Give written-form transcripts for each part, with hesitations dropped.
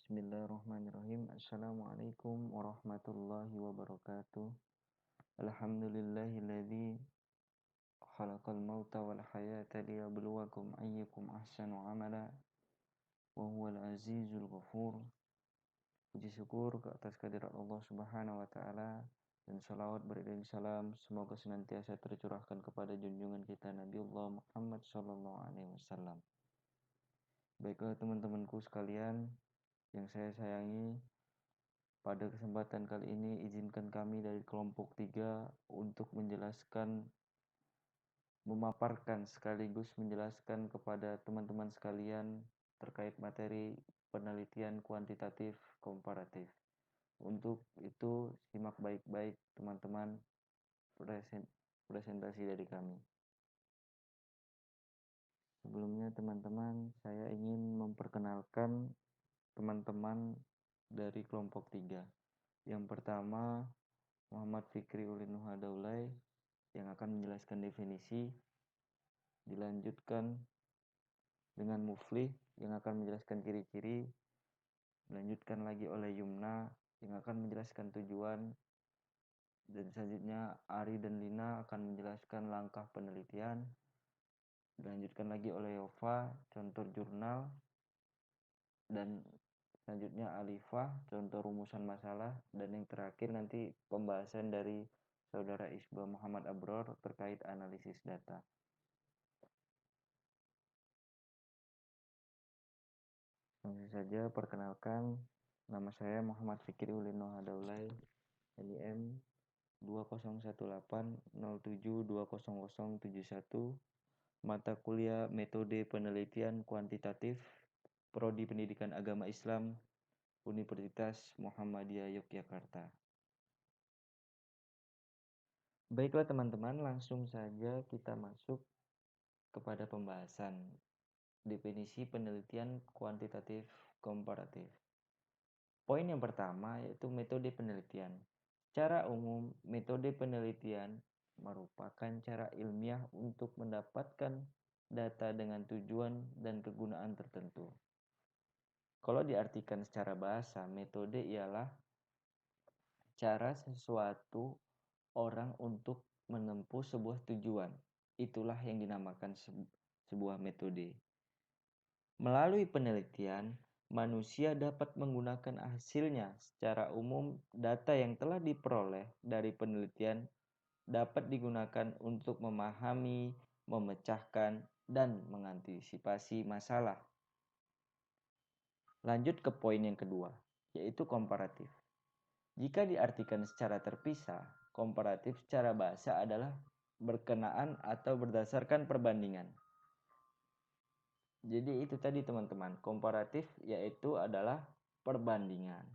Bismillahirrahmanirrahim. Assalamualaikum warahmatullahi wabarakatuh. Alhamdulillahilladzi khalaqal mauta wal hayata liyabluwakum ayyukum ahsanu amala wa huwal azizul ghafur. Puji syukur ke atas kehadirat Allah Subhanahu wa taala dan salawat beriring salam semoga senantiasa tercurahkan kepada junjungan kita Nabiullah Muhammad sallallahu alaihi wasallam. Baiklah teman-temanku sekalian yang saya sayangi, pada kesempatan kali ini izinkan kami dari kelompok 3 untuk memaparkan sekaligus menjelaskan kepada teman-teman sekalian terkait materi penelitian kuantitatif komparatif. Untuk itu simak baik-baik teman-teman presentasi dari kami. Sebelumnya teman-teman, saya ingin memperkenalkan teman-teman dari kelompok 3. Yang pertama, Muhammad Fikri Ulin Nuhadaulay yang akan menjelaskan definisi, dilanjutkan dengan Muflih yang akan menjelaskan ciri-ciri, dilanjutkan lagi oleh Yumna yang akan menjelaskan tujuan, dan selanjutnya Ari dan Lina akan menjelaskan langkah penelitian, dilanjutkan lagi oleh Yova contoh jurnal, dan selanjutnya Alifah contoh rumusan masalah, dan yang terakhir nanti pembahasan dari Saudara Isba Muhammad Abror terkait analisis data. Langsung saja perkenalkan, nama saya Muhammad Fikri Ulin Nuhadaulay, NIM 201807200071, mata kuliah Metode Penelitian Kuantitatif, Prodi Pendidikan Agama Islam, Universitas Muhammadiyah Yogyakarta. Baiklah teman-teman, langsung saja kita masuk kepada pembahasan definisi penelitian kuantitatif komparatif. Poin yang pertama yaitu metode penelitian. Secara umum, metode penelitian merupakan cara ilmiah untuk mendapatkan data dengan tujuan dan kegunaan tertentu. Kalau diartikan secara bahasa, metode ialah cara sesuatu orang untuk menempuh sebuah tujuan. Itulah yang dinamakan sebuah metode. Melalui penelitian, manusia dapat menggunakan hasilnya. Secara umum, data yang telah diperoleh dari penelitian dapat digunakan untuk memahami, memecahkan, dan mengantisipasi masalah. Lanjut ke poin yang kedua, yaitu komparatif. Jika diartikan secara terpisah, komparatif secara bahasa adalah berkenaan atau berdasarkan perbandingan. Jadi itu tadi teman-teman, komparatif yaitu adalah perbandingan.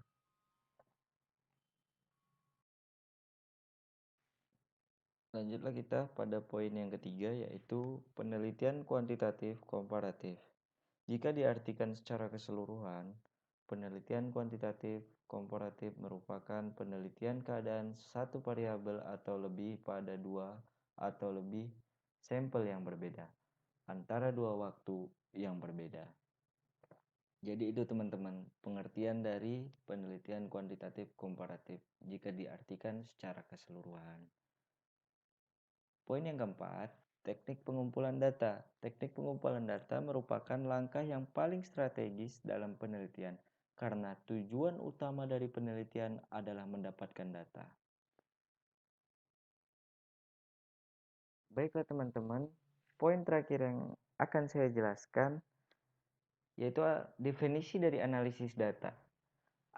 Lanjutlah kita pada poin yang ketiga yaitu penelitian kuantitatif komparatif. Jika diartikan secara keseluruhan, penelitian kuantitatif komparatif merupakan penelitian keadaan satu variabel atau lebih pada dua atau lebih sampel yang berbeda antara dua waktu yang berbeda. Jadi itu teman-teman, pengertian dari penelitian kuantitatif komparatif jika diartikan secara keseluruhan. Poin yang keempat, teknik pengumpulan data. Teknik pengumpulan data merupakan langkah yang paling strategis dalam penelitian karena tujuan utama dari penelitian adalah mendapatkan data. Baiklah teman-teman, poin terakhir yang akan saya jelaskan yaitu definisi dari analisis data.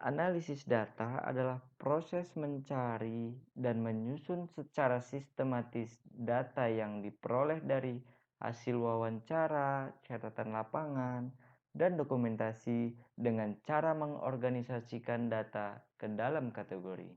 Analisis data adalah proses mencari dan menyusun secara sistematis data yang diperoleh dari hasil wawancara, catatan lapangan, dan dokumentasi dengan cara mengorganisasikan data ke dalam kategori,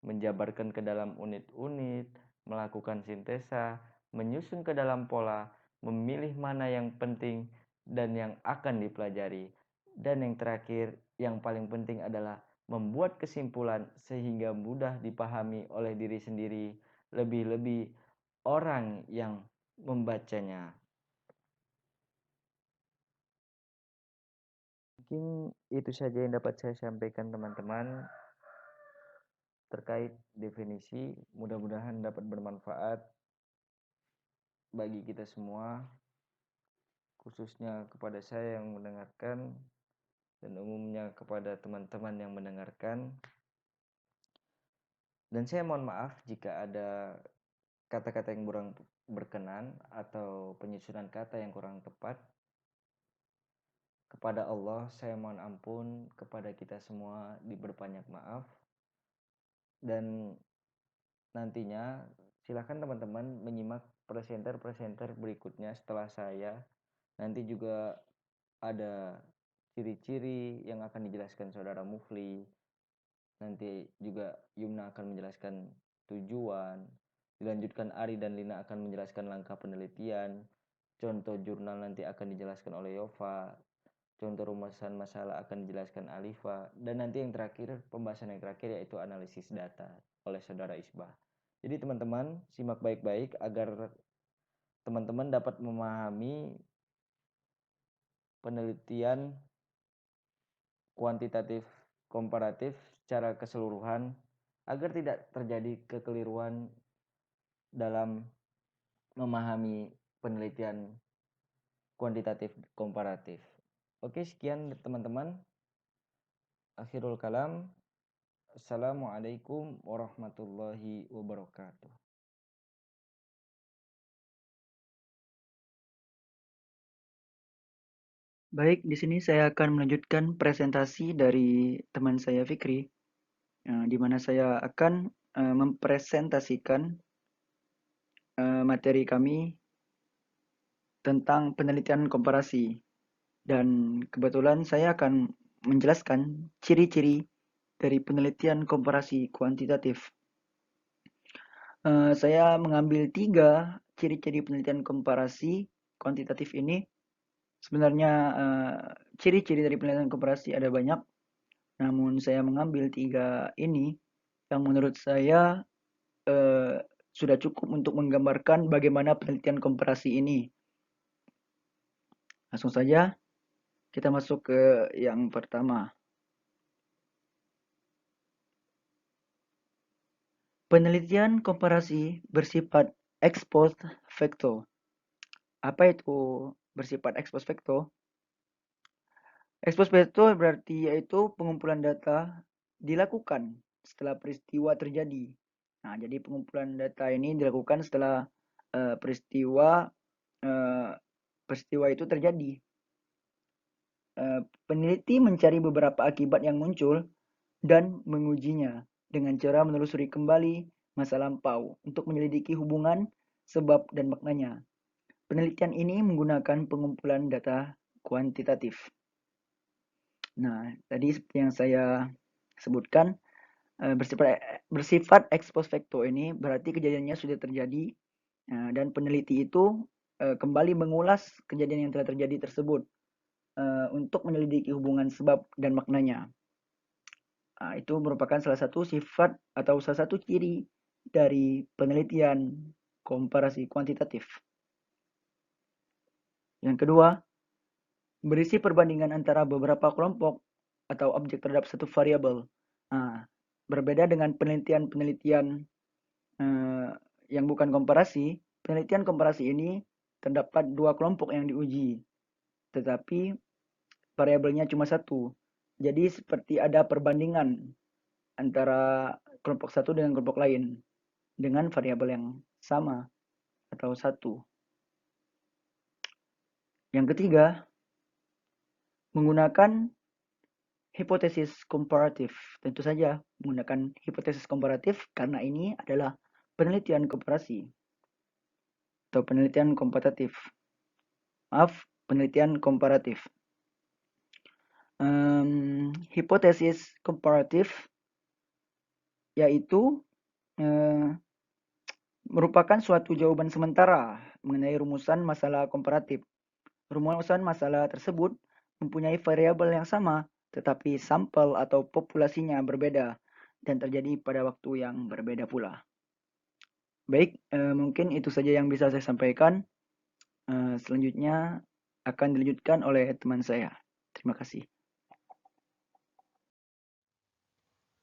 menjabarkan ke dalam unit-unit, melakukan sintesa, menyusun ke dalam pola, memilih mana yang penting dan yang akan dipelajari. Dan yang terakhir, yang paling penting adalah membuat kesimpulan sehingga mudah dipahami oleh diri sendiri, lebih-lebih orang yang membacanya. mungkin itu saja yang dapat saya sampaikan teman-teman terkait definisi. Mudah-mudahan dapat bermanfaat bagi kita semua, khususnya kepada saya yang mendengarkan dan umumnya kepada teman-teman yang mendengarkan. Dan saya mohon maaf jika ada kata-kata yang kurang berkenan atau penyusunan kata yang kurang tepat. Kepada Allah saya mohon ampun, kepada kita semua berbanyak maaf. Dan nantinya silakan teman-teman menyimak presenter-presenter berikutnya setelah saya. Nanti juga ada ciri-ciri yang akan dijelaskan saudara Mufli. Nanti juga Yumna akan menjelaskan tujuan. Dilanjutkan Ari dan Lina akan menjelaskan langkah penelitian. Contoh jurnal nanti akan dijelaskan oleh Yova. Contoh rumusan masalah akan dijelaskan Alifa. Dan nanti yang terakhir, pembahasan yang terakhir yaitu analisis data oleh saudara Isbah. Jadi teman-teman simak baik-baik agar teman-teman dapat memahami penelitian kuantitatif komparatif secara keseluruhan agar tidak terjadi kekeliruan dalam memahami penelitian kuantitatif komparatif. Oke, sekian teman-teman. Akhirul kalam. Assalamualaikum warahmatullahi wabarakatuh. Baik, di sini saya akan melanjutkan presentasi dari teman saya Fikri, di mana saya akan mempresentasikan materi kami tentang penelitian komparasi. Dan kebetulan saya akan menjelaskan ciri-ciri dari penelitian komparasi kuantitatif. Saya mengambil 3 ciri-ciri penelitian komparasi kuantitatif ini. Sebenarnya ciri-ciri dari penelitian komparasi ada banyak, namun saya mengambil 3 ini yang menurut saya sudah cukup untuk menggambarkan bagaimana penelitian komparasi ini. Langsung saja kita masuk ke yang pertama. Penelitian komparasi bersifat ex post facto. Apa itu bersifat ex post facto? Ex post facto berarti yaitu pengumpulan data dilakukan setelah peristiwa terjadi. Nah, jadi pengumpulan data ini dilakukan setelah peristiwa itu terjadi. Peneliti mencari beberapa akibat yang muncul dan mengujinya dengan cara menelusuri kembali masa lampau untuk menyelidiki hubungan sebab dan maknanya. Penelitian ini menggunakan pengumpulan data kuantitatif. Nah, tadi seperti yang saya sebutkan, bersifat ex post facto ini berarti kejadiannya sudah terjadi dan peneliti itu kembali mengulas kejadian yang telah terjadi tersebut untuk menyelidiki hubungan sebab dan maknanya. Itu merupakan salah satu sifat atau salah satu ciri dari penelitian komparasi kuantitatif. Yang kedua, berisi perbandingan antara beberapa kelompok atau objek terhadap satu variabel. Berbeda dengan penelitian-penelitian yang bukan komparasi, penelitian komparasi ini terdapat 2 kelompok yang diuji, tetapi variabelnya cuma 1. Jadi seperti ada perbandingan antara kelompok satu dengan kelompok lain dengan variabel yang sama atau 1. Yang ketiga, menggunakan hipotesis komparatif. Tentu saja menggunakan hipotesis komparatif karena ini adalah penelitian komparasi atau penelitian komparatif. Penelitian komparatif. Hipotesis komparatif yaitu merupakan suatu jawaban sementara mengenai rumusan masalah komparatif. Rumusan masalah tersebut mempunyai variabel yang sama, tetapi sampel atau populasinya berbeda dan terjadi pada waktu yang berbeda pula. Baik, mungkin itu saja yang bisa saya sampaikan. Selanjutnya akan dilanjutkan oleh teman saya. Terima kasih.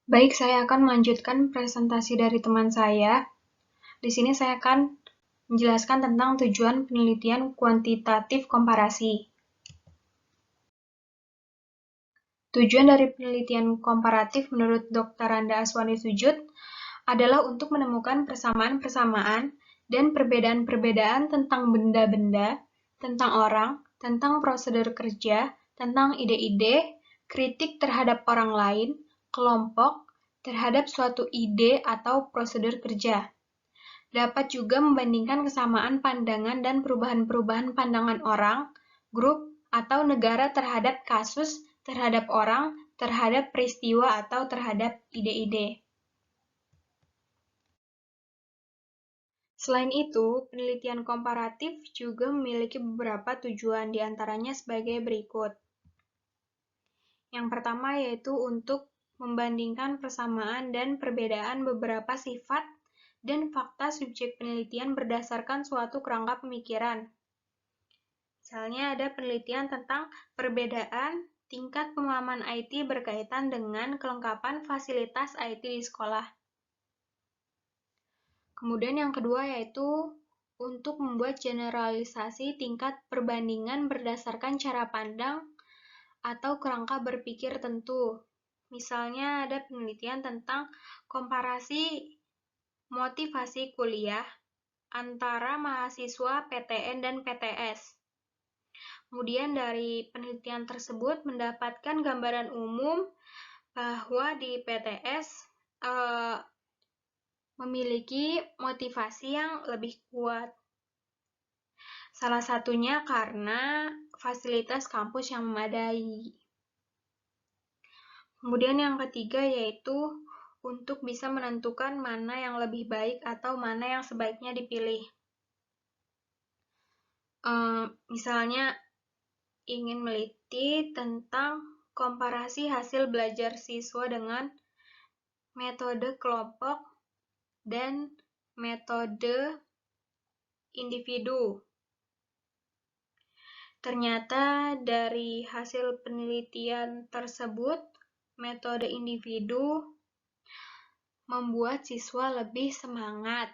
Baik, saya akan melanjutkan presentasi dari teman saya. Di sini saya akan menjelaskan tentang tujuan penelitian kuantitatif komparasi. Tujuan dari penelitian komparatif menurut Dr. Randa Aswani Sujud adalah untuk menemukan persamaan-persamaan dan perbedaan-perbedaan tentang benda-benda, tentang orang, tentang prosedur kerja, tentang ide-ide, kritik terhadap orang lain, kelompok, terhadap suatu ide atau prosedur kerja. Dapat juga membandingkan kesamaan pandangan dan perubahan-perubahan pandangan orang, grup, atau negara terhadap kasus, terhadap orang, terhadap peristiwa, atau terhadap ide-ide. Selain itu, penelitian komparatif juga memiliki beberapa tujuan, diantaranya sebagai berikut. Yang pertama yaitu untuk membandingkan persamaan dan perbedaan beberapa sifat dan fakta subjek penelitian berdasarkan suatu kerangka pemikiran. Misalnya ada penelitian tentang perbedaan tingkat pemahaman IT berkaitan dengan kelengkapan fasilitas IT di sekolah. Kemudian yang kedua yaitu untuk membuat generalisasi tingkat perbandingan berdasarkan cara pandang atau kerangka berpikir tentu. Misalnya ada penelitian tentang komparasi motivasi kuliah antara mahasiswa PTN dan PTS. Kemudian dari penelitian tersebut mendapatkan gambaran umum bahwa di PTS memiliki motivasi yang lebih kuat. Salah satunya karena fasilitas kampus yang memadai. Kemudian yang ketiga yaitu untuk bisa menentukan mana yang lebih baik atau mana yang sebaiknya dipilih. Misalnya ingin meliti tentang komparasi hasil belajar siswa dengan metode kelompok dan metode individu. Ternyata dari hasil penelitian tersebut, metode individu membuat siswa lebih semangat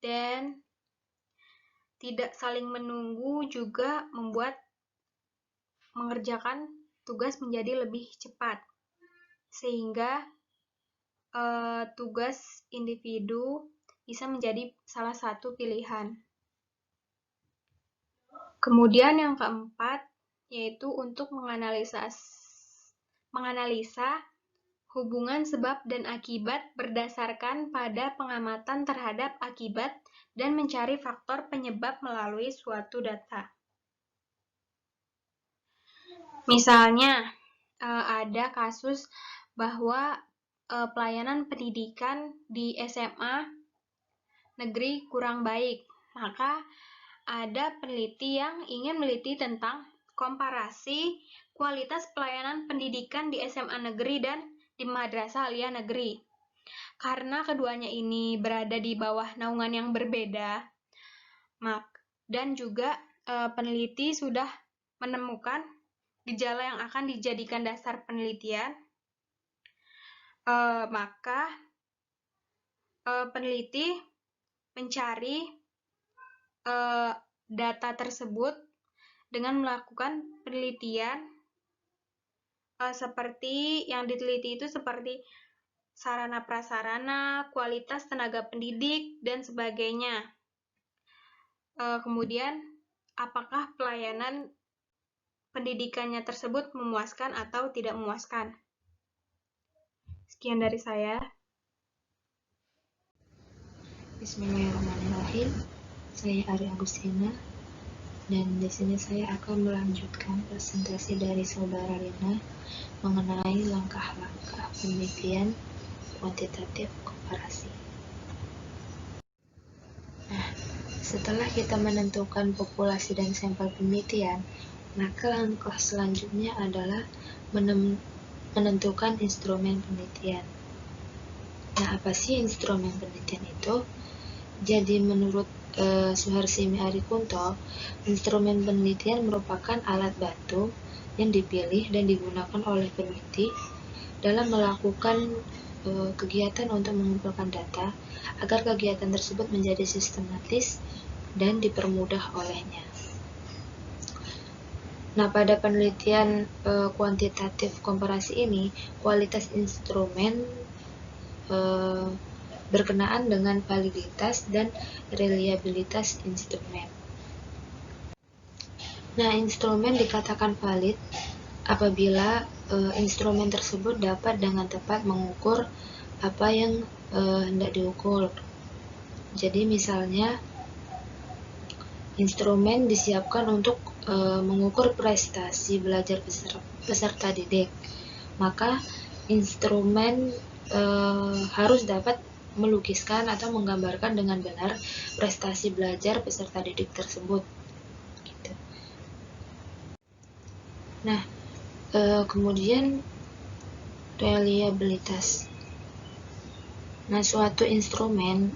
dan tidak saling menunggu juga membuat mengerjakan tugas menjadi lebih cepat. Sehingga tugas individu bisa menjadi salah satu pilihan. Kemudian yang keempat yaitu untuk menganalisa hubungan sebab dan akibat berdasarkan pada pengamatan terhadap akibat dan mencari faktor penyebab melalui suatu data. Misalnya, ada kasus bahwa pelayanan pendidikan di SMA negeri kurang baik, maka ada peneliti yang ingin meliti tentang komparasi kualitas pelayanan pendidikan di SMA negeri dan di madrasah aliyah negeri. Karena keduanya ini berada di bawah naungan yang berbeda, dan juga peneliti sudah menemukan gejala yang akan dijadikan dasar penelitian, maka peneliti mencari data tersebut dengan melakukan penelitian seperti yang diteliti itu seperti sarana prasarana, kualitas tenaga pendidik, dan sebagainya. Kemudian, apakah pelayanan pendidikannya tersebut memuaskan atau tidak memuaskan? Sekian dari saya. Bismillahirrahmanirrahim. Saya Ari Agustina dan di sini saya akan melanjutkan presentasi dari Saudara Rina mengenai langkah-langkah penelitian kuantitatif komparasi. Nah, setelah kita menentukan populasi dan sampel penelitian, maka langkah selanjutnya adalah menentukan instrumen penelitian. Nah, apa sih instrumen penelitian itu? Jadi menurut Suharsimi Arikunto, instrumen penelitian merupakan alat bantu yang dipilih dan digunakan oleh peneliti dalam melakukan kegiatan untuk mengumpulkan data agar kegiatan tersebut menjadi sistematis dan dipermudah olehnya. Nah, pada penelitian kuantitatif komparasi ini, kualitas instrumen berkenaan dengan validitas dan reliabilitas instrumen. Nah, instrumen dikatakan valid apabila instrumen tersebut dapat dengan tepat mengukur apa yang hendak diukur. Jadi misalnya instrumen disiapkan untuk mengukur prestasi belajar peserta didik, maka instrumen harus dapat melukiskan atau menggambarkan dengan benar prestasi belajar peserta didik tersebut. Gitu. Nah, kemudian reliabilitas. Nah, suatu instrumen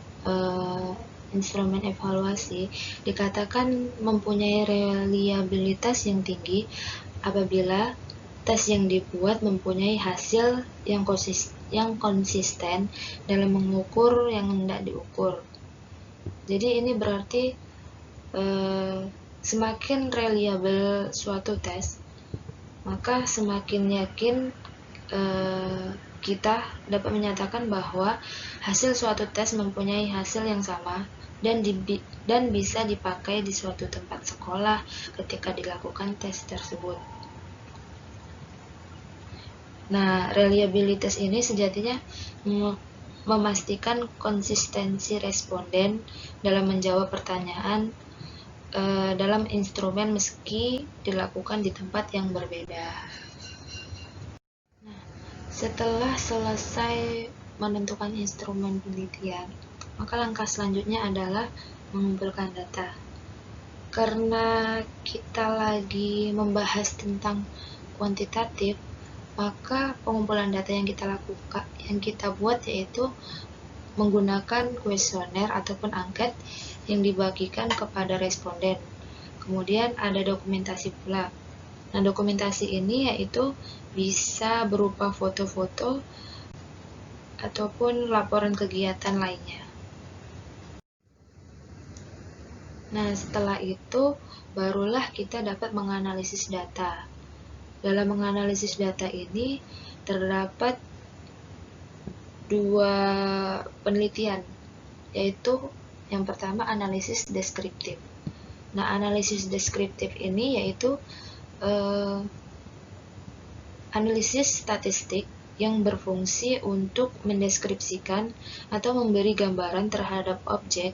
evaluasi dikatakan mempunyai reliabilitas yang tinggi apabila tes yang dibuat mempunyai hasil yang konsisten dalam mengukur yang hendak diukur. Jadi ini berarti semakin reliable suatu tes, maka semakin yakin kita dapat menyatakan bahwa hasil suatu tes mempunyai hasil yang sama dan bisa dipakai di suatu tempat sekolah ketika dilakukan tes tersebut. Nah, reliabilitas ini sejatinya memastikan konsistensi responden dalam menjawab pertanyaan dalam instrumen meski dilakukan di tempat yang berbeda. Nah, setelah selesai menentukan instrumen penelitian, maka langkah selanjutnya adalah mengumpulkan data. Karena kita lagi membahas tentang kuantitatif, maka pengumpulan data yang kita buat yaitu menggunakan kuesioner ataupun angket yang dibagikan kepada responden. Kemudian ada dokumentasi pula. Nah, dokumentasi ini yaitu bisa berupa foto-foto ataupun laporan kegiatan lainnya. Nah, setelah itu barulah kita dapat menganalisis data. Dalam menganalisis data ini terdapat 2 penelitian, yaitu yang pertama analisis deskriptif. Nah, analisis deskriptif ini yaitu analisis statistik yang berfungsi untuk mendeskripsikan atau memberi gambaran terhadap objek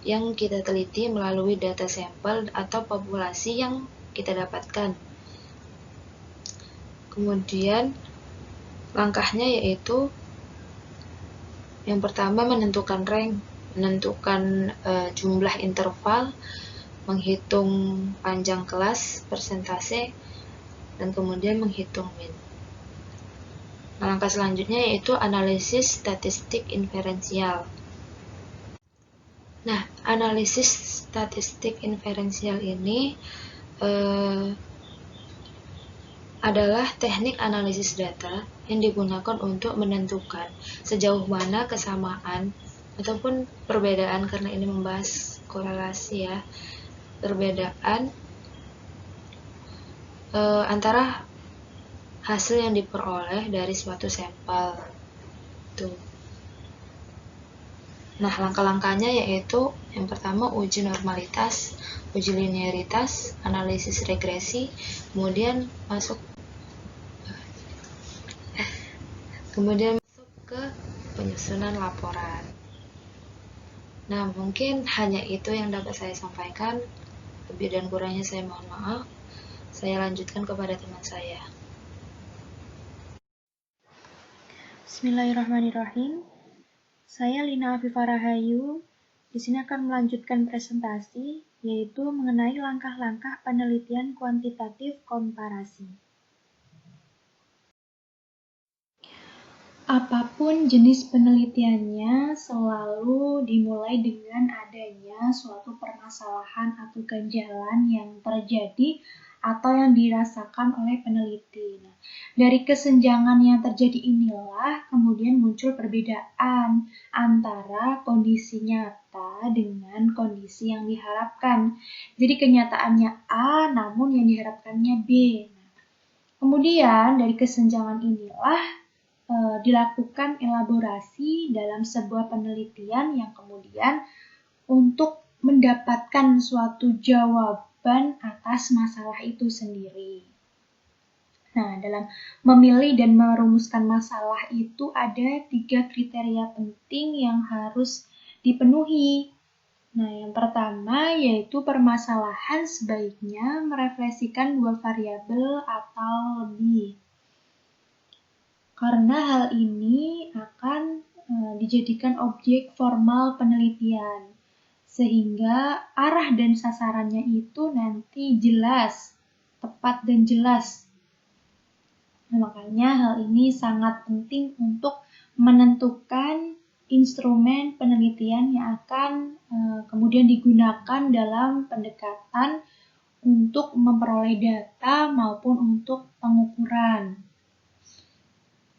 yang kita teliti melalui data sampel atau populasi yang kita dapatkan. Kemudian langkahnya yaitu yang pertama menentukan rank, menentukan jumlah interval, menghitung panjang kelas, persentase, dan kemudian menghitung min. Nah, langkah selanjutnya yaitu analisis statistik inferensial. Nah, analisis statistik inferensial ini adalah teknik analisis data yang digunakan untuk menentukan sejauh mana kesamaan ataupun perbedaan, karena ini membahas korelasi ya, perbedaan antara hasil yang diperoleh dari suatu sampel. Tuh. Nah, langkah-langkahnya yaitu yang pertama uji normalitas, uji linearitas, analisis regresi, kemudian masuk ke penyusunan laporan. Nah, mungkin hanya itu yang dapat saya sampaikan. Lebih dan kurangnya saya mohon maaf. Saya lanjutkan kepada teman saya. Bismillahirrahmanirrahim. Saya Lina Afifah Rahayu. Di sini akan melanjutkan presentasi, yaitu mengenai langkah-langkah penelitian kuantitatif komparasi. Apapun jenis penelitiannya, selalu dimulai dengan adanya suatu permasalahan atau ganjalan yang terjadi atau yang dirasakan oleh peneliti. Nah, dari kesenjangan yang terjadi inilah kemudian muncul perbedaan antara kondisi nyata dengan kondisi yang diharapkan. Jadi kenyataannya A, namun yang diharapkannya B. Nah, kemudian dari kesenjangan inilah dilakukan elaborasi dalam sebuah penelitian yang kemudian untuk mendapatkan suatu jawaban atas masalah itu sendiri. Nah, dalam memilih dan merumuskan masalah itu ada 3 kriteria penting yang harus dipenuhi. Nah, yang pertama yaitu permasalahan sebaiknya merefleksikan 2 variabel atau lebih. Karena hal ini akan dijadikan objek formal penelitian. Sehingga arah dan sasarannya itu nanti jelas, tepat dan jelas. Nah, makanya hal ini sangat penting untuk menentukan instrumen penelitian yang akan kemudian digunakan dalam pendekatan untuk memperoleh data maupun untuk pengukuran.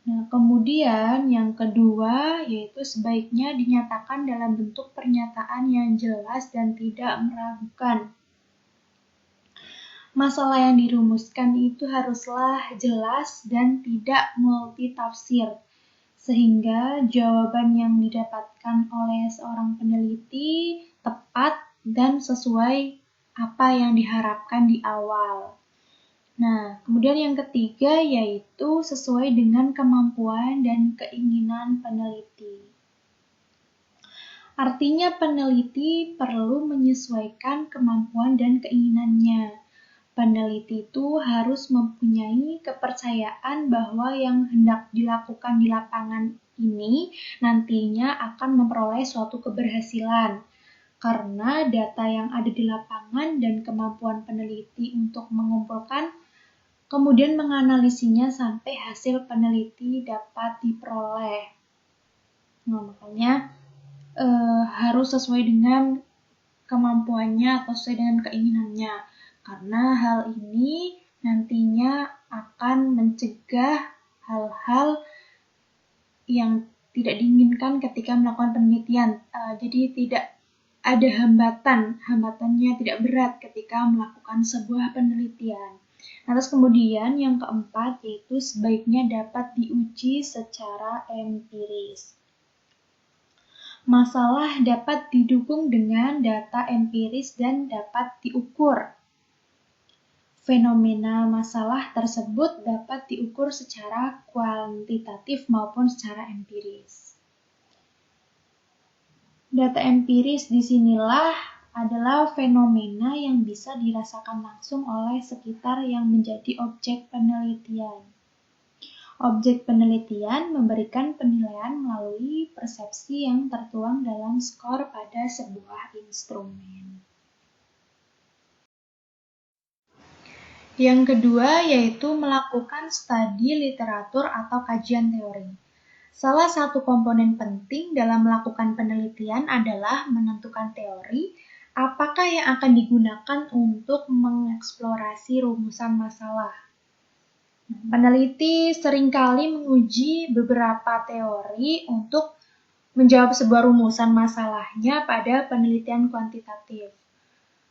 Nah, kemudian yang kedua yaitu sebaiknya dinyatakan dalam bentuk pernyataan yang jelas dan tidak meragukan. Masalah yang dirumuskan itu haruslah jelas dan tidak multitafsir, sehingga jawaban yang didapatkan oleh seorang peneliti tepat dan sesuai apa yang diharapkan di awal. Nah, kemudian yang ketiga yaitu sesuai dengan kemampuan dan keinginan peneliti. Artinya peneliti perlu menyesuaikan kemampuan dan keinginannya. Peneliti itu harus mempunyai kepercayaan bahwa yang hendak dilakukan di lapangan ini nantinya akan memperoleh suatu keberhasilan. Karena data yang ada di lapangan dan kemampuan peneliti untuk mengumpulkan kemudian menganalisinya sampai hasil peneliti dapat diperoleh. Nah, makanya harus sesuai dengan kemampuannya atau sesuai dengan keinginannya. Karena hal ini nantinya akan mencegah hal-hal yang tidak diinginkan ketika melakukan penelitian. Jadi tidak ada hambatannya tidak berat ketika melakukan sebuah penelitian. Terus kemudian yang keempat yaitu sebaiknya dapat diuji secara empiris. Masalah dapat didukung dengan data empiris dan dapat diukur. Fenomena masalah tersebut dapat diukur secara kuantitatif maupun secara empiris. Data empiris disinilah adalah fenomena yang bisa dirasakan langsung oleh sekitar yang menjadi objek penelitian. Objek penelitian memberikan penilaian melalui persepsi yang tertuang dalam skor pada sebuah instrumen. Yang kedua yaitu melakukan studi literatur atau kajian teori. Salah satu komponen penting dalam melakukan penelitian adalah menentukan teori apakah yang akan digunakan untuk mengeksplorasi rumusan masalah. Peneliti seringkali menguji beberapa teori untuk menjawab sebuah rumusan masalahnya pada penelitian kuantitatif.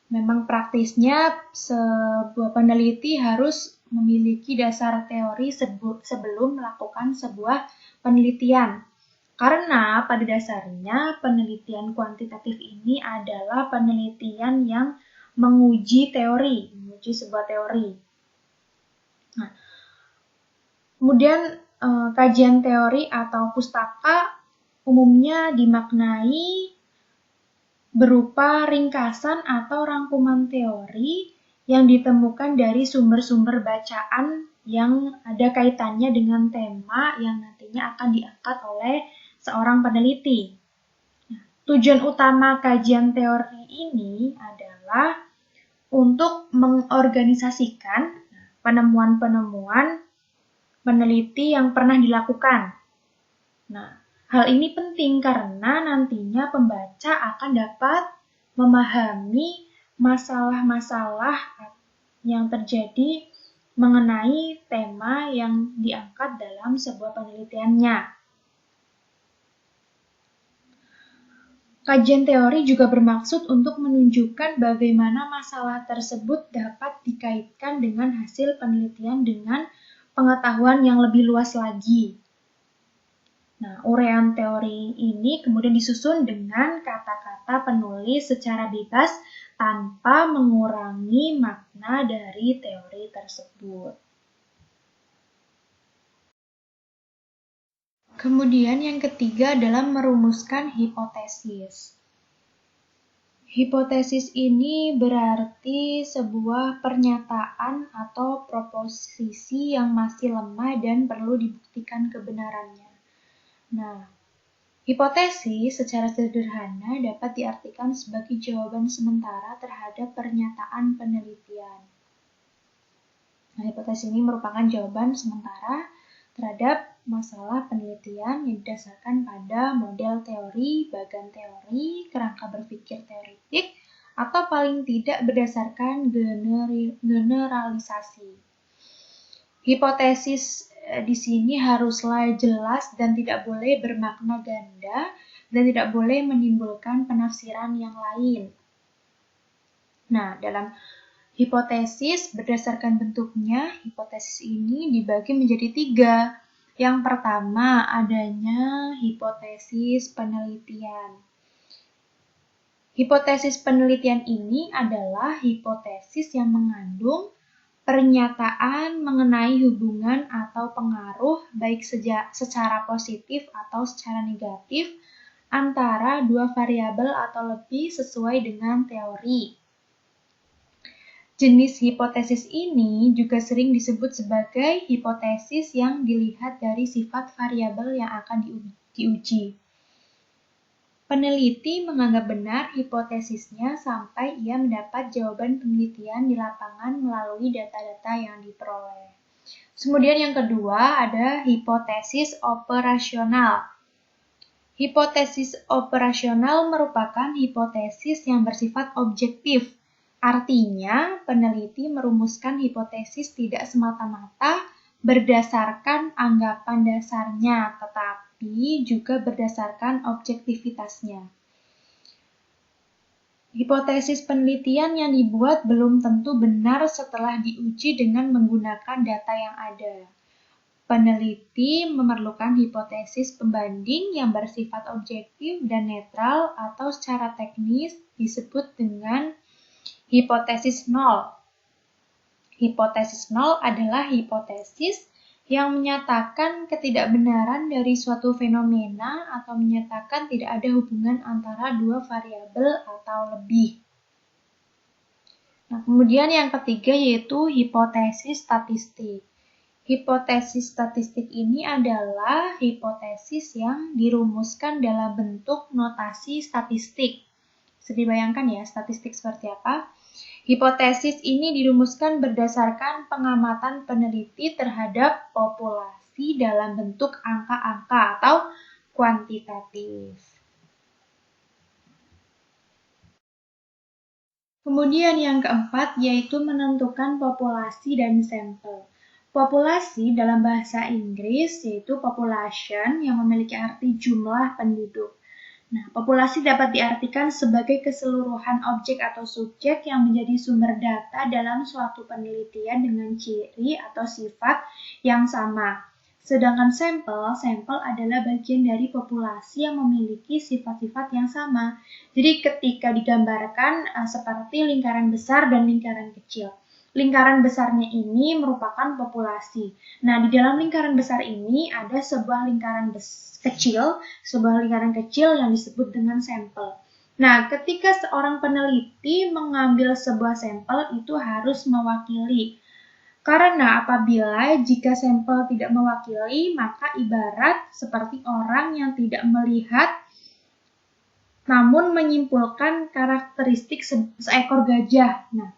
Memang praktisnya sebuah peneliti harus memiliki dasar teori sebelum melakukan sebuah penelitian. Karena pada dasarnya penelitian kuantitatif ini adalah penelitian yang menguji sebuah teori. Nah, kemudian kajian teori atau pustaka umumnya dimaknai berupa ringkasan atau rangkuman teori yang ditemukan dari sumber-sumber bacaan yang ada kaitannya dengan tema yang nantinya akan diangkat oleh seorang peneliti. Tujuan utama kajian teori ini adalah untuk mengorganisasikan penemuan-penemuan peneliti yang pernah dilakukan. Nah, hal ini penting karena nantinya pembaca akan dapat memahami masalah-masalah yang terjadi mengenai tema yang diangkat dalam sebuah penelitiannya. Kajian teori juga bermaksud untuk menunjukkan bagaimana masalah tersebut dapat dikaitkan dengan hasil penelitian dengan pengetahuan yang lebih luas lagi. Nah, uraian teori ini kemudian disusun dengan kata-kata penulis secara bebas tanpa mengurangi makna dari teori tersebut. Kemudian yang ketiga adalah merumuskan hipotesis. Hipotesis ini berarti sebuah pernyataan atau proposisi yang masih lemah dan perlu dibuktikan kebenarannya. Nah, hipotesis secara sederhana dapat diartikan sebagai jawaban sementara terhadap pernyataan penelitian. Nah, hipotesis ini merupakan jawaban sementara terhadap masalah penelitian yang didasarkan pada model teori, bagan teori, kerangka berpikir teoritik, atau paling tidak berdasarkan generalisasi. Hipotesis di sini haruslah jelas dan tidak boleh bermakna ganda dan tidak boleh menimbulkan penafsiran yang lain. Nah, dalam hipotesis berdasarkan bentuknya, hipotesis ini dibagi menjadi 3. Yang pertama, adanya hipotesis penelitian. Hipotesis penelitian ini adalah hipotesis yang mengandung pernyataan mengenai hubungan atau pengaruh baik secara positif atau secara negatif antara dua variabel atau lebih sesuai dengan teori. Jenis hipotesis ini juga sering disebut sebagai hipotesis yang dilihat dari sifat variabel yang akan diuji. Peneliti menganggap benar hipotesisnya sampai ia mendapat jawaban penelitian di lapangan melalui data-data yang diperoleh. Kemudian yang kedua ada hipotesis operasional. Hipotesis operasional merupakan hipotesis yang bersifat objektif. Artinya, peneliti merumuskan hipotesis tidak semata-mata berdasarkan anggapan dasarnya, tetapi juga berdasarkan objektivitasnya. Hipotesis penelitian yang dibuat belum tentu benar setelah diuji dengan menggunakan data yang ada. Peneliti memerlukan hipotesis pembanding yang bersifat objektif dan netral atau secara teknis disebut dengan hipotesis nol. Hipotesis nol adalah hipotesis yang menyatakan ketidakbenaran dari suatu fenomena atau menyatakan tidak ada hubungan antara dua variabel atau lebih. Nah, kemudian yang ketiga yaitu hipotesis statistik. Hipotesis statistik ini adalah hipotesis yang dirumuskan dalam bentuk notasi statistik. Bisa dibayangkan ya, statistik seperti apa? Hipotesis ini dirumuskan berdasarkan pengamatan peneliti terhadap populasi dalam bentuk angka-angka atau kuantitatif. Kemudian yang keempat yaitu menentukan populasi dan sampel. Populasi dalam bahasa Inggris yaitu population yang memiliki arti jumlah penduduk. Nah, populasi dapat diartikan sebagai keseluruhan objek atau subjek yang menjadi sumber data dalam suatu penelitian dengan ciri atau sifat yang sama. Sedangkan sampel adalah bagian dari populasi yang memiliki sifat-sifat yang sama. Jadi ketika digambarkan seperti lingkaran besar dan lingkaran kecil. Lingkaran besarnya ini merupakan populasi. Nah, di dalam lingkaran besar ini ada sebuah lingkaran kecil yang disebut dengan sampel. Nah, ketika seorang peneliti mengambil sebuah sampel itu harus mewakili. Karena apabila jika sampel tidak mewakili, maka ibarat seperti orang yang tidak melihat namun menyimpulkan karakteristik seekor gajah. Nah,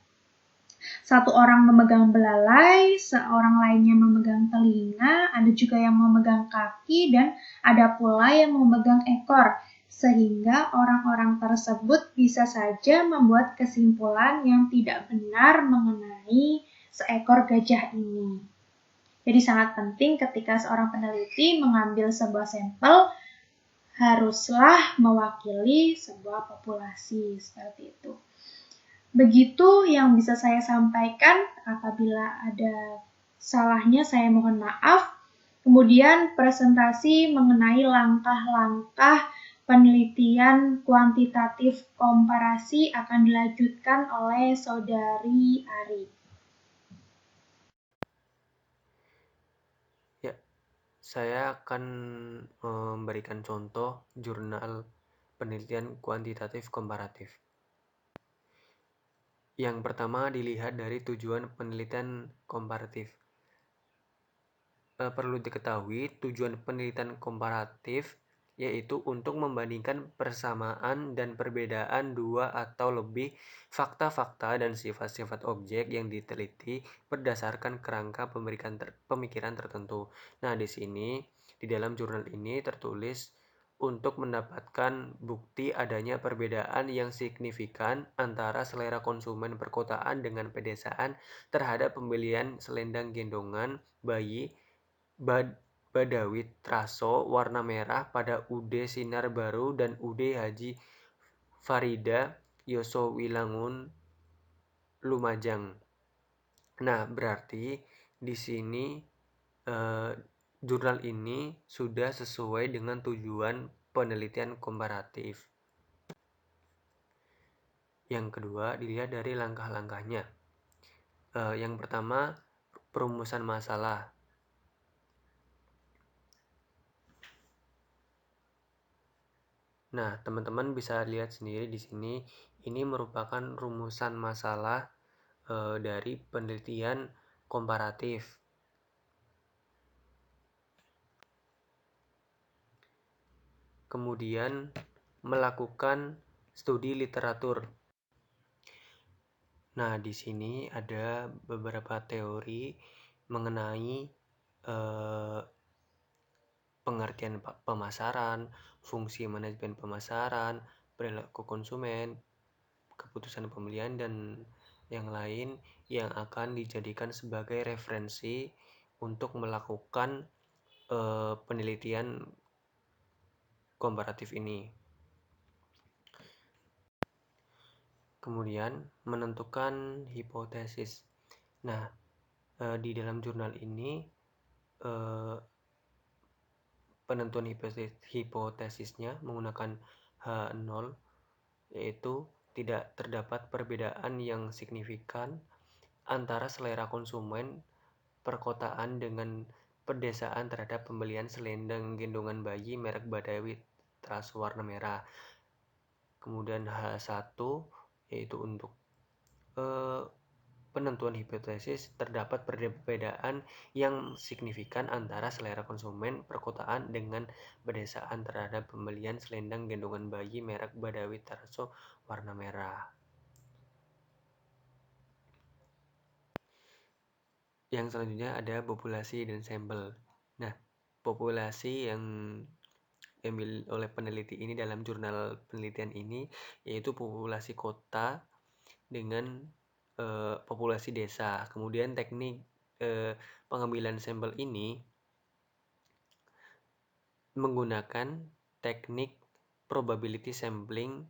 satu orang memegang belalai, seorang lainnya memegang telinga, ada juga yang memegang kaki, dan ada pula yang memegang ekor. sehingga orang-orang tersebut bisa saja membuat kesimpulan yang tidak benar mengenai seekor gajah ini. Jadi sangat penting ketika seorang peneliti mengambil sebuah sampel, haruslah mewakili sebuah populasi, seperti itu. Begitu yang bisa saya sampaikan. Apabila ada salahnya saya mohon maaf. Kemudian presentasi mengenai langkah-langkah penelitian kuantitatif komparasi akan dilanjutkan oleh Saudari Ari. Ya, saya akan memberikan contoh jurnal penelitian kuantitatif komparatif. Yang pertama dilihat dari tujuan penelitian komparatif. Perlu diketahui tujuan penelitian komparatif yaitu untuk membandingkan persamaan dan perbedaan dua atau lebih fakta-fakta dan sifat-sifat objek yang diteliti berdasarkan kerangka pemikiran tertentu. Nah, di sini di dalam jurnal ini tertulis untuk mendapatkan bukti adanya perbedaan yang signifikan antara selera konsumen perkotaan dengan pedesaan terhadap pembelian selendang gendongan bayi Badawi Traso warna merah pada UD Sinar Baru dan UD Haji Farida Yosowilangun Lumajang. Nah, berarti di sini jurnal ini sudah sesuai dengan tujuan penelitian komparatif. Yang kedua, dilihat dari langkah-langkahnya. Yang pertama, perumusan masalah. Nah, teman-teman bisa lihat sendiri di sini, ini merupakan rumusan masalah dari penelitian komparatif. Kemudian melakukan studi literatur. Nah, di sini ada beberapa teori mengenai pengertian pemasaran, fungsi manajemen pemasaran, perilaku konsumen, keputusan pembelian, dan yang lain yang akan dijadikan sebagai referensi untuk melakukan penelitian komparatif ini. Kemudian menentukan hipotesis. Nah, di dalam jurnal ini penentuan hipotesisnya menggunakan H0, yaitu tidak terdapat perbedaan yang signifikan antara selera konsumen perkotaan dengan pedesaan terhadap pembelian selendang gendongan bayi merek Badawi Traso warna merah. Kemudian H1 yaitu untuk penentuan hipotesis terdapat perbedaan yang signifikan antara selera konsumen perkotaan dengan pedesaan terhadap pembelian selendang gendongan bayi merek Badawi Traso warna merah. Yang selanjutnya ada populasi dan sampel. Nah, populasi yang diambil oleh peneliti ini dalam jurnal penelitian ini yaitu populasi kota dengan populasi desa. Kemudian teknik pengambilan sampel ini menggunakan teknik probability sampling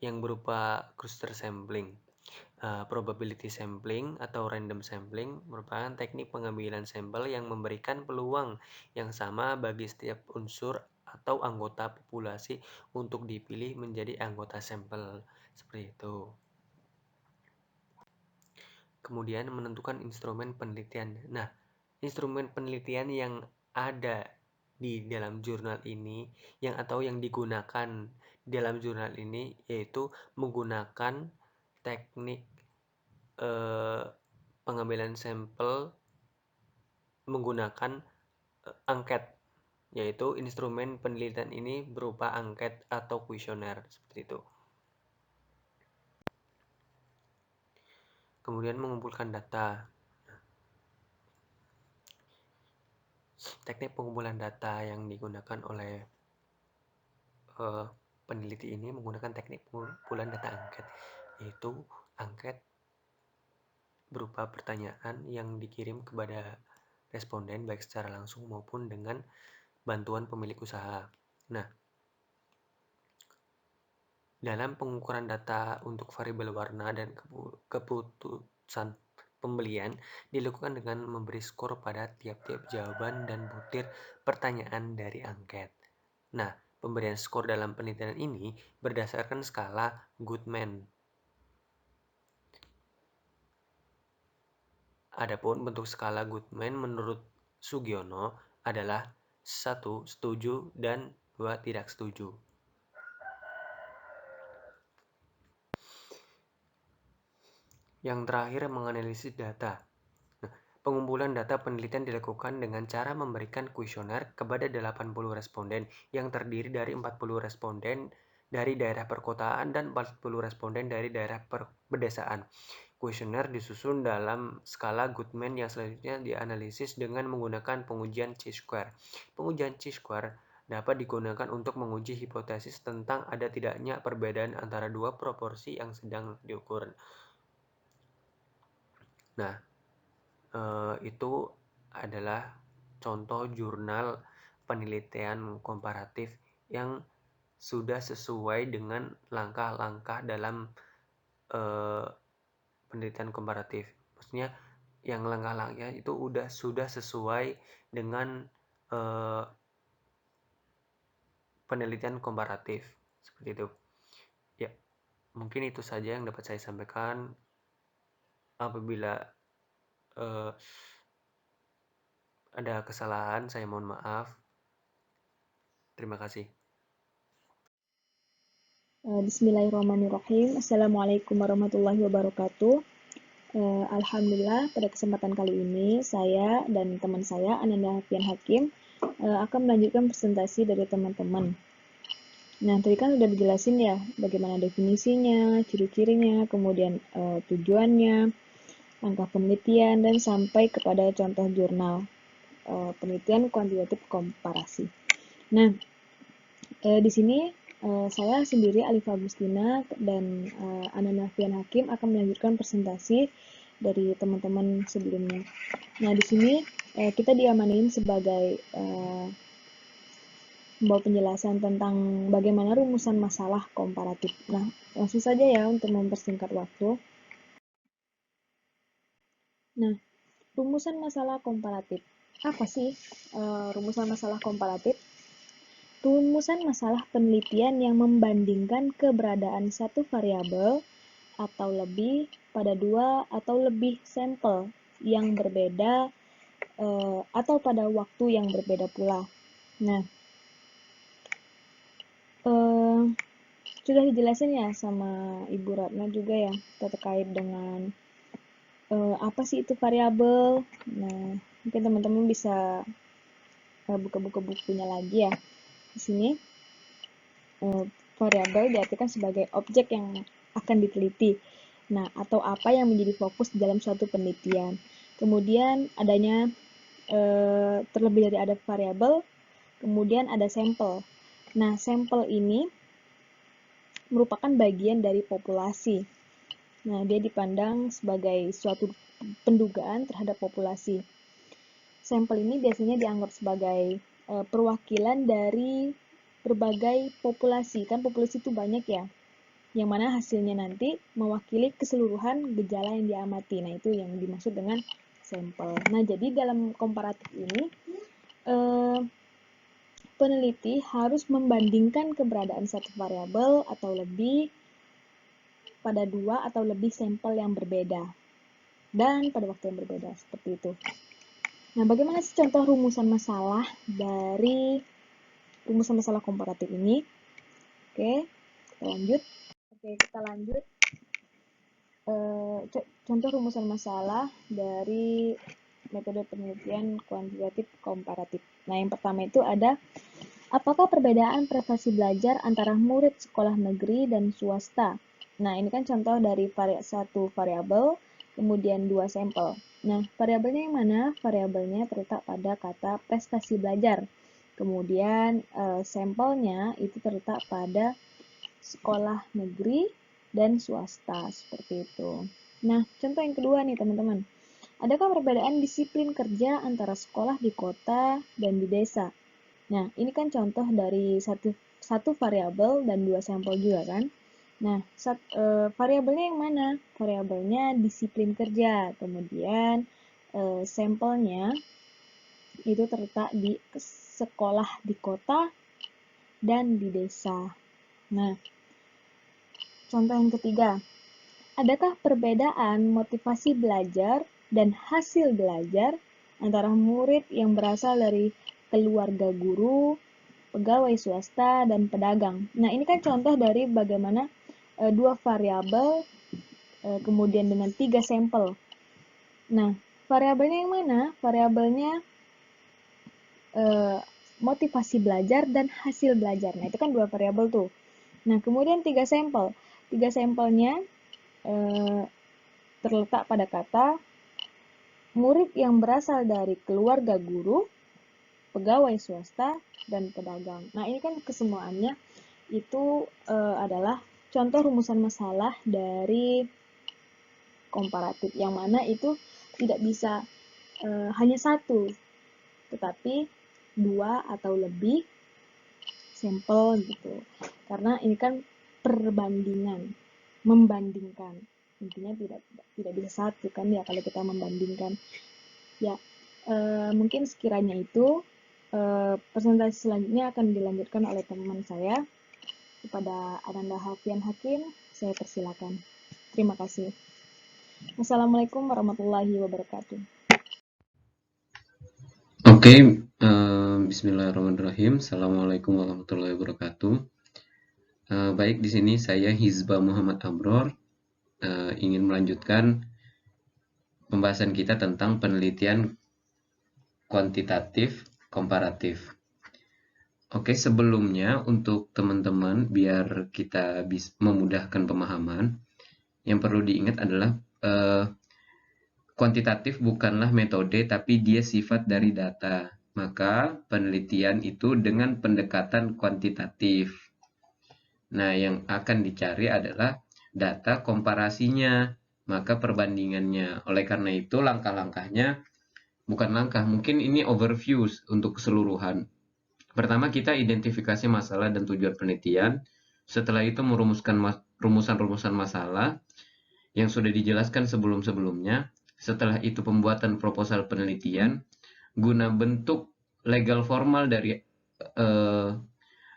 yang berupa cluster sampling. Probability sampling atau random sampling merupakan teknik pengambilan sampel yang memberikan peluang yang sama bagi setiap unsur atau anggota populasi untuk dipilih menjadi anggota sampel. Seperti itu. Kemudian menentukan instrumen penelitian. Nah, instrumen penelitian yang ada di dalam jurnal ini yang digunakan dalam jurnal ini yaitu menggunakan teknik pengambilan sampel menggunakan angket, yaitu instrumen penelitian ini berupa angket atau kuesioner seperti itu. Kemudian mengumpulkan data. Teknik pengumpulan data yang digunakan oleh peneliti ini menggunakan teknik pengumpulan data angket, yaitu angket berupa pertanyaan yang dikirim kepada responden baik secara langsung maupun dengan bantuan pemilik usaha. Nah, dalam pengukuran data untuk variabel warna dan keputusan pembelian dilakukan dengan memberi skor pada tiap-tiap jawaban dan butir pertanyaan dari angket. Nah, pemberian skor dalam penelitian ini berdasarkan skala Goodman. Adapun bentuk skala Goodman menurut Sugiono adalah 1 setuju dan 2 tidak setuju. Yang terakhir, menganalisis data. Pengumpulan data penelitian dilakukan dengan cara memberikan kuesioner kepada 80 responden yang terdiri dari 40 responden dari daerah perkotaan dan 40 responden dari daerah pedesaan. Kuesioner disusun dalam skala Goodman yang selanjutnya dianalisis dengan menggunakan pengujian chi-square. Pengujian chi-square dapat digunakan untuk menguji hipotesis tentang ada tidaknya perbedaan antara dua proporsi yang sedang diukur. Nah, itu adalah contoh jurnal penelitian komparatif yang sudah sesuai dengan langkah-langkah dalam penelitian komparatif. Maksudnya yang langkah-langkahnya itu sudah sesuai dengan penelitian komparatif seperti itu. Ya, mungkin itu saja yang dapat saya sampaikan. Apabila ada kesalahan, saya mohon maaf. Terima kasih. Bismillahirrahmanirrahim. Assalamualaikum warahmatullahi wabarakatuh. Alhamdulillah, pada kesempatan kali ini saya dan teman saya Ananda Hafian Hakim akan melanjutkan presentasi dari teman-teman. Nah, tadi kan udah dijelasin ya bagaimana definisinya, ciri-cirinya, kemudian tujuannya, langkah penelitian, dan sampai kepada contoh jurnal penelitian kuantitatif komparasi. Nah, di sini saya sendiri, Alif Agustina, dan Ananda Hafian Hakim akan melanjutkan presentasi dari teman-teman sebelumnya. Nah, di sini kita diamanin sebagai membawa penjelasan tentang bagaimana rumusan masalah komparatif. Nah, langsung saja ya untuk mempersingkat waktu. Nah, rumusan masalah komparatif. Apa sih rumusan masalah komparatif? Rumusan masalah penelitian yang membandingkan keberadaan satu variabel atau lebih pada dua atau lebih sampel yang berbeda atau pada waktu yang berbeda pula. Nah, sudah dijelasin ya sama Ibu Ratna juga ya terkait dengan apa sih itu variabel. Nah, mungkin teman-teman bisa buka-buka bukunya lagi ya. Di sini variabel diartikan sebagai objek yang akan diteliti. Nah, atau apa yang menjadi fokus dalam suatu penelitian. Kemudian adanya terlebih dari ada variabel, kemudian ada sampel. Nah, sampel ini merupakan bagian dari populasi. Nah, dia dipandang sebagai suatu pendugaan terhadap populasi. Sampel ini biasanya dianggap sebagai perwakilan dari berbagai populasi. Kan populasi itu banyak ya, yang mana hasilnya nanti mewakili keseluruhan gejala yang diamati. Nah, itu yang dimaksud dengan sampel. Nah, jadi dalam komparatif ini, peneliti harus membandingkan keberadaan satu variabel atau lebih pada dua atau lebih sampel yang berbeda dan pada waktu yang berbeda, seperti itu. Nah, bagaimana sih contoh rumusan masalah dari rumusan masalah komparatif ini? Oke, kita lanjut. Contoh rumusan masalah dari metode penelitian kuantitatif komparatif. Nah, yang pertama itu ada, apakah perbedaan prestasi belajar antara murid sekolah negeri dan swasta? Nah, ini kan contoh dari satu variabel, kemudian dua sampel. Nah, variabelnya yang mana? Variabelnya terletak pada kata prestasi belajar. Kemudian sampelnya itu terletak pada sekolah negeri dan swasta, seperti itu. Nah, contoh yang kedua nih teman-teman. Adakah perbedaan disiplin kerja antara sekolah di kota dan di desa? Nah, ini kan contoh dari satu variabel dan dua sampel juga kan. Nah, variabelnya yang mana? Variabelnya disiplin kerja. Kemudian sampelnya itu terletak di sekolah di kota dan di desa. Nah, contoh yang ketiga. Adakah perbedaan motivasi belajar dan hasil belajar antara murid yang berasal dari keluarga guru, pegawai swasta, dan pedagang? Nah, ini kan contoh dari bagaimana dua variabel kemudian dengan 3 sampel. Nah, variabelnya yang mana? Variabelnya motivasi belajar dan hasil belajar. Nah, itu kan dua variabel tuh. Nah, kemudian 3 sampel. 3 sampelnya terletak pada kata murid yang berasal dari keluarga guru, pegawai swasta, dan pedagang. Nah, ini kan kesemuanya itu adalah contoh rumusan masalah dari komparatif, yang mana itu tidak bisa hanya satu, tetapi dua atau lebih sampel gitu. Karena ini kan perbandingan, membandingkan. Intinya tidak bisa satu kan ya kalau kita membandingkan. Ya, mungkin sekiranya itu presentasi selanjutnya akan dilanjutkan oleh teman saya. Kepada Ananda Hafian Hakim, saya persilakan. Terima kasih. Wassalamualaikum warahmatullahi wabarakatuh. Oke, bismillahirrahmanirrahim. Assalamualaikum warahmatullahi wabarakatuh. Baik, di sini saya Hizba Muhammad Abror ingin melanjutkan pembahasan kita tentang penelitian kuantitatif komparatif. Oke, sebelumnya untuk teman-teman biar kita bisa memudahkan pemahaman, yang perlu diingat adalah kuantitatif bukanlah metode tapi dia sifat dari data. Maka penelitian itu dengan pendekatan kuantitatif. Nah, yang akan dicari adalah data komparasinya, maka perbandingannya. Oleh karena itu, langkah-langkahnya bukan langkah, mungkin ini overview untuk keseluruhan. Pertama, kita identifikasi masalah dan tujuan penelitian. Setelah itu merumuskan rumusan-rumusan masalah yang sudah dijelaskan sebelum-sebelumnya. Setelah itu pembuatan proposal penelitian guna bentuk legal formal dari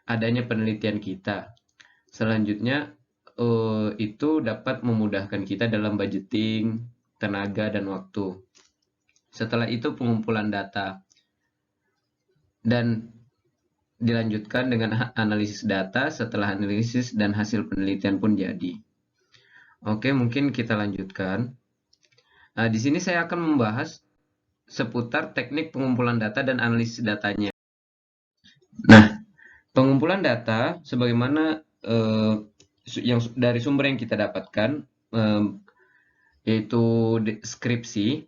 adanya penelitian kita. Selanjutnya itu dapat memudahkan kita dalam budgeting, tenaga, dan waktu. Setelah itu pengumpulan data dan dilanjutkan dengan analisis data. Setelah analisis dan hasil penelitian pun jadi. Oke, mungkin kita lanjutkan. Nah, di sini saya akan membahas seputar teknik pengumpulan data dan analisis datanya. Nah, pengumpulan data sebagaimana yang dari sumber yang kita dapatkan, yaitu deskripsi,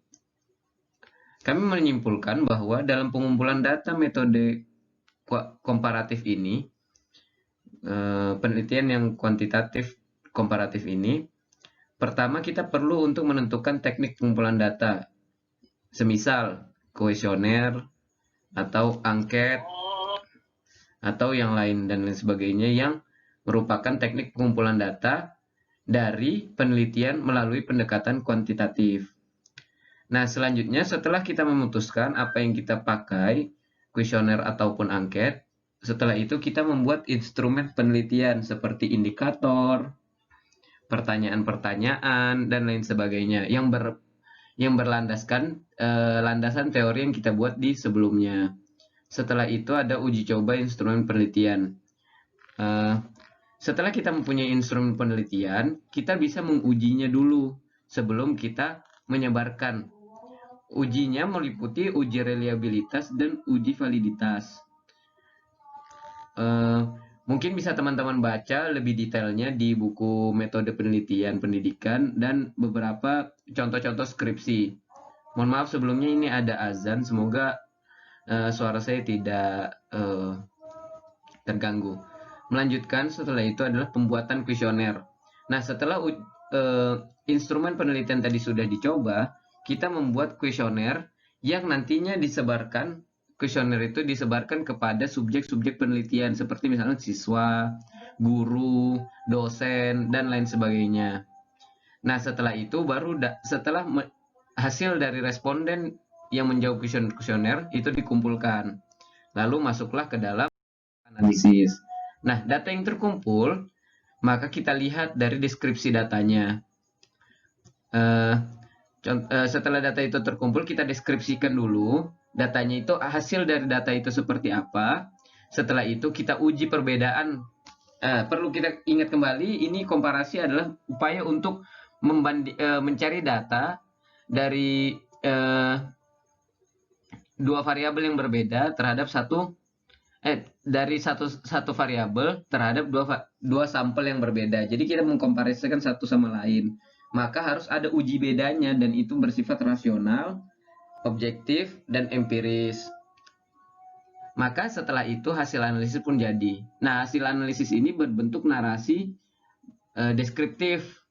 kami menyimpulkan bahwa dalam pengumpulan data metode komparatif ini, penelitian yang kuantitatif komparatif ini, pertama kita perlu untuk menentukan teknik pengumpulan data, semisal kuesioner atau angket atau yang lain dan lain sebagainya yang merupakan teknik pengumpulan data dari penelitian melalui pendekatan kuantitatif. Nah, selanjutnya setelah kita memutuskan apa yang kita pakai, kuesioner ataupun angket, setelah itu kita membuat instrumen penelitian seperti indikator, pertanyaan-pertanyaan, dan lain sebagainya yang berlandaskan landasan teori yang kita buat di sebelumnya. Setelah itu ada uji coba instrumen penelitian. Setelah kita mempunyai instrumen penelitian, kita bisa mengujinya dulu sebelum kita menyebarkan. Ujinya meliputi uji reliabilitas dan uji validitas. Mungkin bisa teman-teman baca lebih detailnya di buku metode penelitian pendidikan dan beberapa contoh-contoh skripsi. Mohon maaf sebelumnya ini ada azan, semoga suara saya tidak terganggu. Melanjutkan setelah itu adalah pembuatan kuesioner. Nah, setelah instrumen penelitian tadi sudah dicoba, kita membuat kuesioner yang nantinya disebarkan. Kuesioner itu disebarkan kepada subjek-subjek penelitian seperti misalnya siswa, guru, dosen, dan lain sebagainya. Nah, setelah itu baru setelah hasil dari responden yang menjawab kuesioner itu dikumpulkan. Lalu masuklah ke dalam analisis. Nah, data yang terkumpul, maka kita lihat dari deskripsi datanya. Setelah data itu terkumpul, kita deskripsikan dulu datanya itu, hasil dari data itu seperti apa. Setelah itu kita uji perbedaan. Perlu kita ingat kembali, ini komparasi adalah upaya untuk mencari data dari dua variabel yang berbeda terhadap dari satu variabel terhadap dua sampel yang berbeda. Jadi kita mengkomparasikan satu sama lain. Maka harus ada uji bedanya dan itu bersifat rasional, objektif, dan empiris. Maka setelah itu hasil analisis pun jadi. Nah, hasil analisis ini berbentuk narasi deskriptif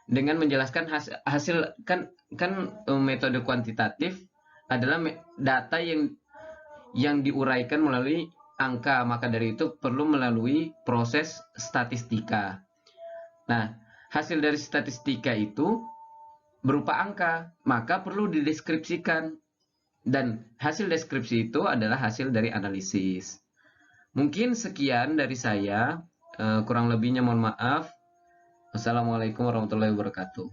dengan menjelaskan hasil kan metode kuantitatif adalah data yang diuraikan melalui angka, maka dari itu perlu melalui proses statistika. Nah, hasil dari statistika itu berupa angka, maka perlu dideskripsikan. Dan hasil deskripsi itu adalah hasil dari analisis. Mungkin sekian dari saya, kurang lebihnya mohon maaf. Wassalamualaikum warahmatullahi wabarakatuh.